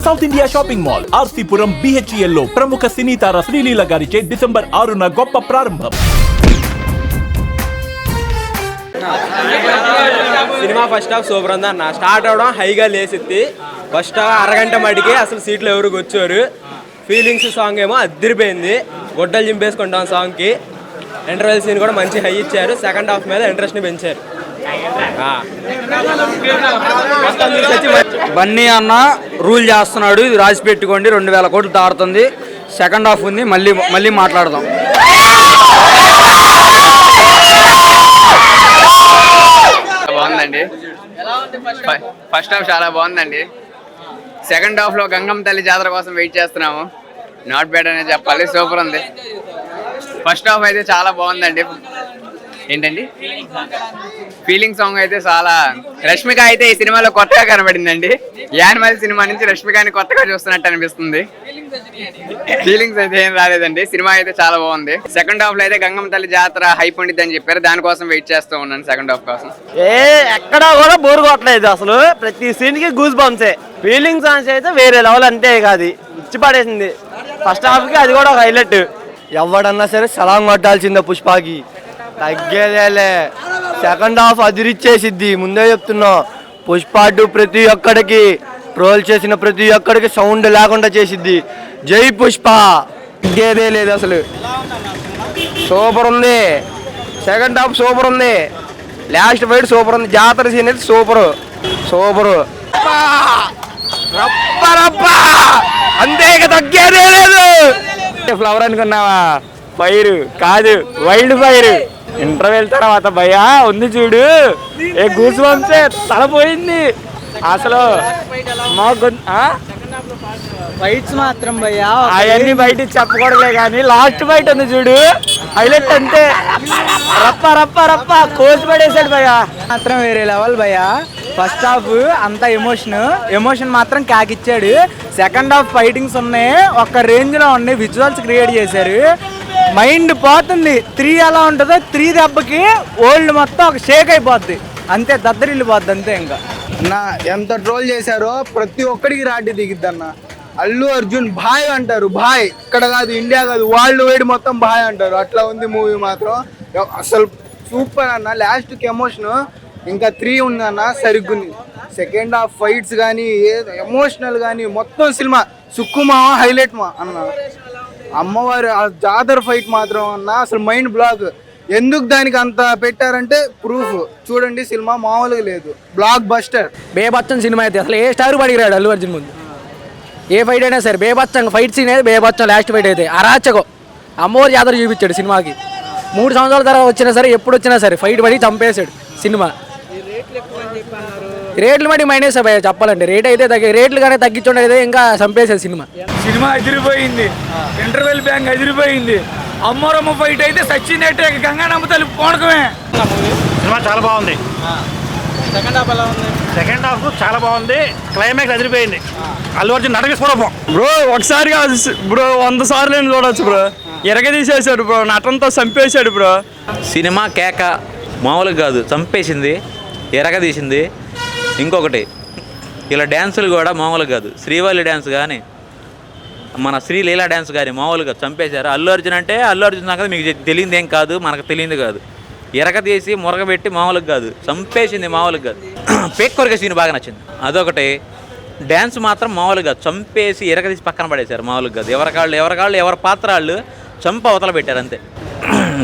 South India shopping mall RC Puram BHEL లో ప్రముఖ సినీ తార శ్రీలీల గారిచే డిసెంబర్ 6న గొప్ప ప్రారంభం. సినిమా ఫస్ట్ హాఫ్ సూపర్ ఉంది అన్న. స్టార్ట్ అవడం హైగా లేసెత్తి ఫస్ట్ అరగంట మడికి అసలు సీట్లు ఎవరు కూర్చోరు. ఫీలింగ్స్ సాంగ్ ఏమో అదిరిపోయింది. గొడ్డలు చింపేసుకుంటాం సాంగ్కి. ఇంటర్వెల్ సీన్ కూడా మంచి హై ఇచ్చారు. సెకండ్ హాఫ్ మీద ఇంట్రెస్ట్ని పెంచారు. బన్నీ అన్న రూల్ చేస్తున్నాడు, ఇది రాసి పెట్టుకోండి. 2000 కోట్లు దాడుతుంది. సెకండ్ హాఫ్ ఉంది, మళ్ళీ మాట్లాడదాం. బాగుందండి. ఫస్ట్ హాఫ్ చాలా బాగుందండి. సెకండ్ హాఫ్ లో గంగమ్మ తల్లి జాతర కోసం వెయిట్ చేస్తున్నాము. నాట్ బ్యాడ్ అనే చెప్పాలి, సూపర్ ఉంది. ఫస్ట్ హాఫ్ అయితే చాలా బాగుందండి. ఏంటండి ఫీలింగ్ సాంగ్ అయితే చాలా. రష్మిక అయితే ఈ సినిమాలో కొత్తగా కనబడిందండి. యానిమల్ సినిమా నుంచి రష్మికని కొత్తగా చూస్తున్నట్టు అనిపిస్తుంది. ఫీలింగ్స్ అయితే ఏం రాలేదండి. సినిమా అయితే చాలా బాగుంది. సెకండ్ హాఫ్ లో అయితే గంగమ్మ తల్లి జాతర హైప్ ఉండిద్ది అని చెప్పారు. దానికోసం వెయిట్ చేస్తూ ఉన్నాను సెకండ్ హాఫ్ కోసం. ఎక్కడా కూడా బోర్ కొట్టలేదు. అసలు ప్రతి సీన్ కి గూస్ బంప్సే. ఫీలింగ్ సాంగ్స్ అయితే వేరే లెవెల్ అంతే. కాదు ఇచ్చి పడేసింది. ఫస్ట్ హాఫ్ కి అది కూడా ఒక హైలైట్. ఎవడన్నా సరే సలాం కొట్టాల్సిందే పుష్పకి, తగ్గేదేలే. సెకండ్ హాఫ్ అదిరిచ్చేసిద్ది, ముందే చెప్తున్నా. పుష్ప 2 ప్రతి ఒక్కడికి ట్రోల్ చేసిన ప్రతి ఒక్కడికి సౌండ్ లేకుండా చేసిద్ది. జై పుష్ప. తగ్గేదే లేదు అసలు. సూపర్ ఉంది. సెకండ్ హాఫ్ సూపర్ ఉంది. లాస్ట్ ఫైట్ సూపర్ ఉంది. జాతర సీన్ అయితే సూపరు. అంతే, తగ్గేదే లేదు. ఫ్లవర్ అనుకున్నావా? ఫైర్ కాదు, వైల్డ్ ఫైర్. ఇంటర్వెల్ తర్వాత భయ్యా ఉంది చూడు, ఏ గూస్ బంప్సే, తలపోయింది అసలు. ఫైట్స్ మాత్రం భయ్యా అవన్నీ బయట చెప్పకూడలే కానీ లాస్ట్ ఫైట్ ఉంది చూడు, హైలైట్ అంతే. రప్ప కోసి పడేసాడు భయ్యా. మాత్రం వేరే లెవెల్ భయ్యా. ఫస్ట్ హాఫ్ అంతా ఎమోషన్ మాత్రం క్యాకిచ్చాడు. సెకండ్ హాఫ్ ఫైటింగ్స్ ఉన్నాయి, ఒక రేంజ్ లో ఉన్నాయి. విజువల్స్ క్రియేట్ చేశారు. మైండ్ పోతుంది. 3 ఎలా ఉంటుందో 3 దెబ్బకి ఓల్డ్ మొత్తం ఒక షేక్ అయిపోద్ది అంతే, దద్దరిల్లిపోద్ది అంతే. ఇంకా ఎంత ట్రోల్ చేశారో ప్రతి ఒక్కడికి రాటి దిగిద్దన్న. అల్లు అర్జున్ భాయ్ అంటారు. భాయ్ ఇక్కడ కాదు, ఇండియా కాదు, వరల్డ్ వైడ్ మొత్తం భాయ్ అంటారు. అట్లా ఉంది మూవీ మాత్రం. అసలు సూపర్ అన్న. లాస్ట్కి ఎమోషన్ ఇంకా 3 ఉందన్న, సరిగ్గుంది. సెకండ్ హాఫ్ ఫైట్స్ కానీ ఎమోషనల్ కానీ మొత్తం సినిమా సుక్కుమా హైలైట్ మా అన్న. అమ్మవారి ఆ జాతర ఫైట్ మాత్రం అన్న అసలు మైండ్ బ్లాక్. ఎందుకు దానికి అంత పెట్టారంటే ప్రూఫ్ చూడండి. సినిమా మామూలుగా లేదు, బ్లాక్ బస్టర్. బేబచ్చన్ సినిమా అయితే అసలు ఏ స్టార్ పడిరాడు అల్లు అర్జున్ ముందు. ఏ ఫైట్ అయినా సరే బేబచ్చన్ ఫైట్ సీన్ అయితే బేబచ్చన్. లాస్ట్ ఫైట్ అయితే అరాచకం. అమ్మవారి జాతర చూపించాడు సినిమాకి. 3 సంవత్సరాల తర్వాత వచ్చినా సరే, ఎప్పుడు వచ్చినా సరే ఫైట్ పడి చంపేశాడు సినిమా. రేట్లు మట్టి మైనస్ అయ్యాయి చెప్పాలంటే. రేట్ అయితే రేట్లు కానీ తగ్గించుండే ఇంకా చంపేసేది సినిమా. అదిరిపోయింది. ఇంటర్వెల్ బ్యాంక్ అదిరిపోయింది. అమ్మోరమ్మ ఫైట్ అయితే సచిన్ గంగానమ్మ తల్లి పోనకమే. సినిమా చాలా బాగుంది. సెకండ్ హాఫ్ చాలా బాగుంది. క్లైమాక్స్ అదిరిపోయింది. అల్లు అర్జున్ నటకేసుకోవడం బ్రో ఒకసారి కాదు బ్రో, 100 సార్లు నేను చూడొచ్చు బ్రో. ఎరగదీసేసాడు బ్రో, నటంతో చంపేశాడు బ్రో. సినిమా కేక మామూలుగా కాదు, చంపేసింది, ఎరగదీసింది. ఇంకొకటి ఇలా డ్యాన్సులు కూడా మామూలుగా కాదు. శ్రీవల్లి డ్యాన్స్ కానీ, మన శ్రీలీలా డ్యాన్స్ కానీ మామూలుగా చంపేశారు. అల్లు అర్జున్ అంటే అల్లు అర్జున్ సంగతి మీకు తెలియదు ఏం కాదు, మనకు తెలియదు కాదు. ఎరగదీసి మురగబెట్టి మామూలుగా కాదు, చంపేసింది మామూలుగా కాదు. పేక్కొరికే సీన్ బాగా నచ్చింది. అదొకటి. డ్యాన్స్ మాత్రం మామూలుగా చంపేసి ఎరగదీసి పక్కన పడేశారు మామూలుగా కాదు. ఎవరి పాత్ర వాళ్ళు చంప అవతల పెట్టారు అంతే.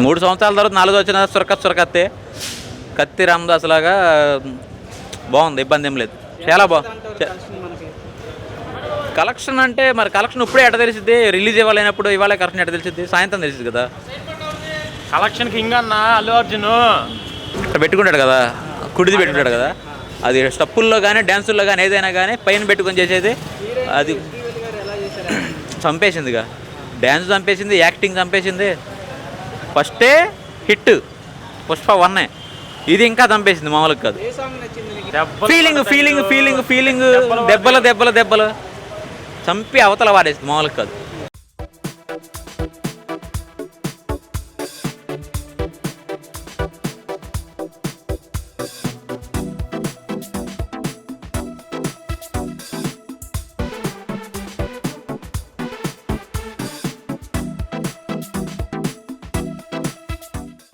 3 సంవత్సరాల తర్వాత 4 వచ్చిన సురకత్తే కత్తి రామదాస్ లాగా బాగుంది, ఇబ్బంది ఏం లేదు, చాలా బాగుంది. కలెక్షన్ అంటే మరి కలెక్షన్ ఇప్పుడే ఎట్ట తెలిసిద్ది? రిలీజ్ ఇవ్వాలైనప్పుడు ఇవాళ కలెక్షన్ ఎట్ట తెలిసిద్ది? సాయంత్రం తెలిసింది కదా. కలెక్షన్ కింగ్ అన్న అల్లు అర్జున్ ఇట్లా పెట్టుకుంటాడు కదా, కుడిది పెట్టుకుంటాడు కదా. అది స్టప్పుల్లో కానీ డ్యాన్సుల్లో కానీ ఏదైనా కానీ పైన పెట్టుకొని చేసేది. అది చంపేసిందిగా. డ్యాన్స్ చంపేసింది, యాక్టింగ్ చంపేసింది. ఫస్టే హిట్ పుష్ప 1. ఇది ఇంకా చంపేసింది మామూలుగా కాదు. ఫీలింగ్ దెబ్బలు చంపి అవతల వాడేసింది మామూలుగా కాదు.